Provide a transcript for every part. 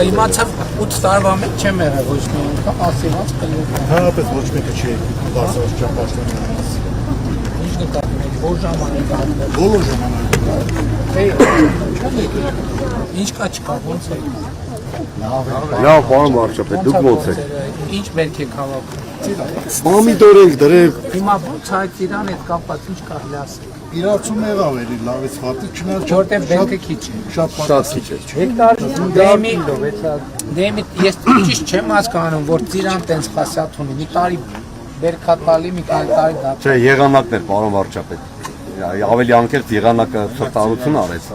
Իմացավ 8 տարվա մեջ չեմ եղել ոչ մի անգամ, ասիված կլինի։ Հնարապես ոչ մեկը չի բարձրաց ճամփաշտանը։ Ինչ նկատում եք, որ ժամանակ անում։ Բոլոր ժամանակ։ Ինչ կա չկա, ոնց է։ Լավ, պարոն վարչապետ, դուք ոնց եք։ Ինչ բերք եք հավաքում։ Պամիդոր եք դրել։ Հիմա ոնց է իրան հետ կապված ինչ կարելի ասել։ Իրացում եղավ էլի լավից վատի, չնայած Որտեղ բերքը քիչ է։ շատ քիչ է։ Հեկտար դեմի ես ճիշտ չեմ հասկանում, որ ծիրան տենց խասյաթ ունի։ Մի տարի բերքատալի, մի տարի դա։ Չէ, եղանակն էր, պարոն վարչապետ։ Ավելի անկեղծ եղանակը սրտարություն արեց։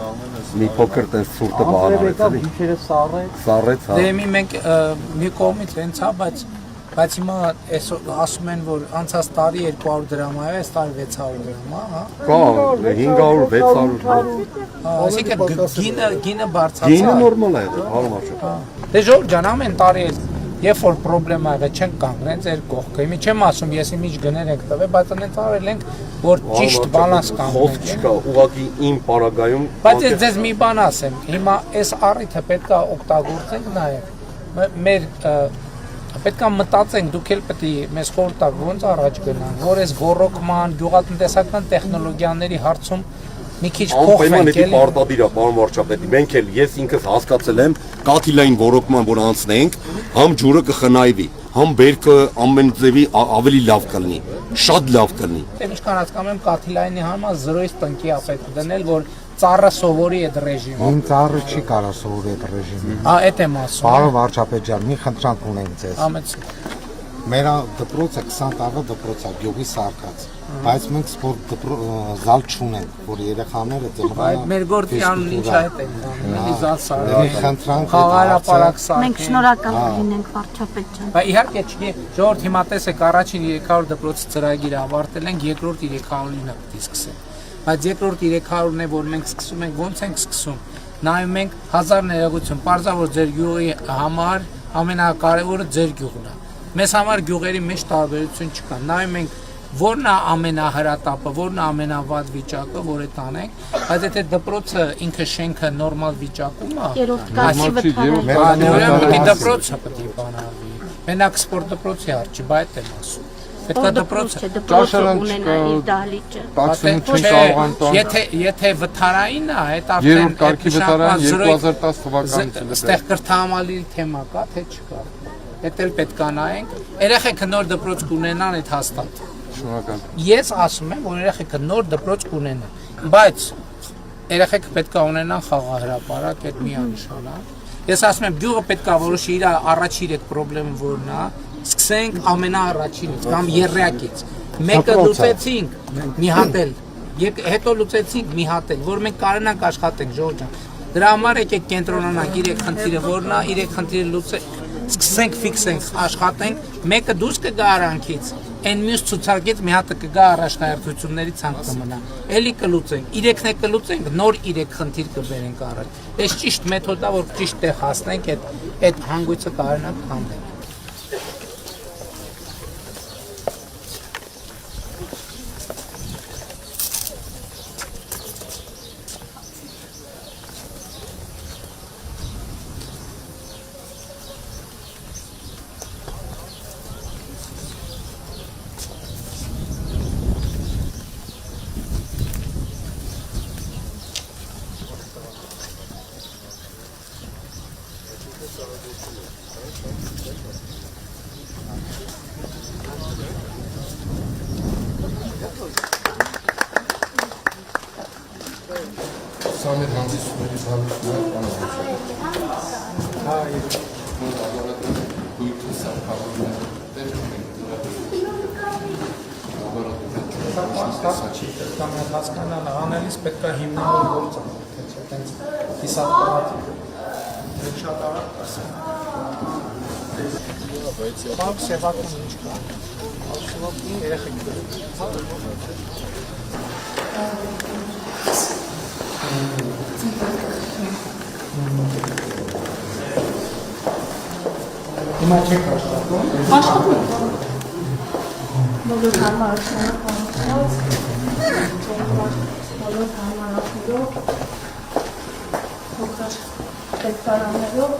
Մի փոքր տես ցուրտը բանարեց էլի։ Ինչերը Սառեց, հա։ Դեմի մենք մի կողմից հենց հա, բայց հիմա ասում են, որ անցած տարի 200 դրամ է, այս տարի 600 դրամ է, հա։ Կա 500, 600։ Այսինքն գինը բարձրացավ։ Գինը նորմալ է, պարոն վարչապետ։ Դե ժողովուրդ ջան, ամեն տարի երբ որ խնդրեմ ա եղել չենք կանգնել ձեր կողքը։ Հիմա չեմ ասում, ես իմիջ գներ ենք տվել, բայց անենց արել ենք, որ ճիշտ բալանս կանգնենք։ Չկա, ուղղակի իմ պարագայում։ Բայց ես ձեզ մի բան ասեմ, հիմա այս առիթը պետք է օգտագործենք նաև։ Մեր պետք է մտածենք, դուք էլ պետք է մեզ խորհուրդ տաք ոնց առաջ գնանք, որ այս ռոռոկման, գյուղատնտեսական տեխնոլոգիաների հարցում մի քիչ փոխվենք էլի։ Պարտադիր է, պարոն վարչապետ, մենք էլ ես ինքս հասկացել եմ, կաթիլային ռոռոկման որ անցնենք, համ ջուրը կխնայվի, համ բերքը ամեն ձևի ավելի լավ կլինի, շատ լավ կլինի։ Ինչքան հասկանում եմ, կաթիլայինի համար 0-ից տնկի է պետք դնել, որ ծառը սովորի այդ ռեժիմը։ Իմ ծառը չի կարող սովորի այդ ռեժիմը։ Այդ եմ ասում։ Պարոն վարչապետ ջան, մի խնդրանք ունենք ձեզ։ Ամեց։ Մեր դպրոցը 20 տարվա դպրոց է, գյուղի սարկած, բայց մենք սպորտ զալ չունենք, որ երեխաները Այդ մեր գործի անունը ինչ այդ են անում, զալ սարք։ Մի խնդրանք խաղարապարակ սարք։ Մենք շնորհակալ կլինենք վարչապետ ջան։ Բայց իհարկե չի, ժողովուրդ հիմա տեսեք առաջին 300 դպրոցի ծրագիրը ավարտել ենք, երկրորդ 300-ը պետք է սկսենք։ Բայց երկրորդ 300-ն է, որ մենք սկսում ենք, ո՞նց ենք սկսում։ Նայում ենք 1000 ներողություն, պարզավոր ձեր գյուղի համար ամենակարևորը ձեր գյուղն է։ Մեզ համար գյուղերի մեջ տարբերություն չկա։ Նայում ենք որն է ամենահրատապը, որն է ամենավատ վիճակը, որ է տանենք, բայց եթե դպրոցը ինքը շենքը նորմալ վիճակում է, Երրորդ կասի վթարել։ դպրոցը պետք է բանալի։ Մենակ սպորտ դպրոցի հարցի, բայց եմ ասում։ Պետք է դպրոցը ունենա իր դահլիճը։ Եթե վթարային է, այդ արդեն կարգի վթարային 2010 թվականից ստեղ կրթահամալի թեմա կա, թե չկա։ Էդ էլ պետք է նայենք։ Երեխեքը նոր դպրոց կունենան, այդ հաստատ։ Շնորհակալ։ Ես ասում եմ, որ երեխեքը նոր դպրոց կունենան, բայց երեխեքը պետք է ունենան խաղահրապարակ, այդ միանշան է։ Ես ասում եմ, գյուղը պետք է որոշի իր առաջին 3 խնդրեմը որն է, սկսենք ամենաառաջինից կամ եռյակից։ Մեկը լուծեցինք, մի հատ էլ, հետո լուծեցինք մի հատ էլ, որ մենք կարողանանք աշխատենք, ժողովուրդ ջան։ Դրա համար եկեք կենտրոնանանք 3 խնդիրը որն է, 3 խնդիրը լուծենք, սկսենք ֆիքսենք, աշխատենք, մեկը դուրս կգա արանքից, այն մյուս ցուցակից մի հատը կգա առաջնահերթությունների ցանկ կմնա։ Էլի կլուծենք, 3-ն է կլուծենք, նոր 3 խնդիր կբերենք առաջ։ Այս ճիշտ մեթոդա, որ ճիշտ տեղ հասնենք, այդ հանգույցը կարողանանք քանդենք։ Սամետ հանդիսություններից հարուստ Հասկանալ անելիս պետք է հիմնավոր գործ անել, թե հիսատվարատի։ Մենք շատ արագ կասենք։ Բանք սևակում ինչ կա։ Երեխեք Հիմա չեք աշխատում։ Աշխատում եմ։ Բոլոր հարմարությունները կողմից, բոլոր հարմարություններով, փոքր պետքարաններով։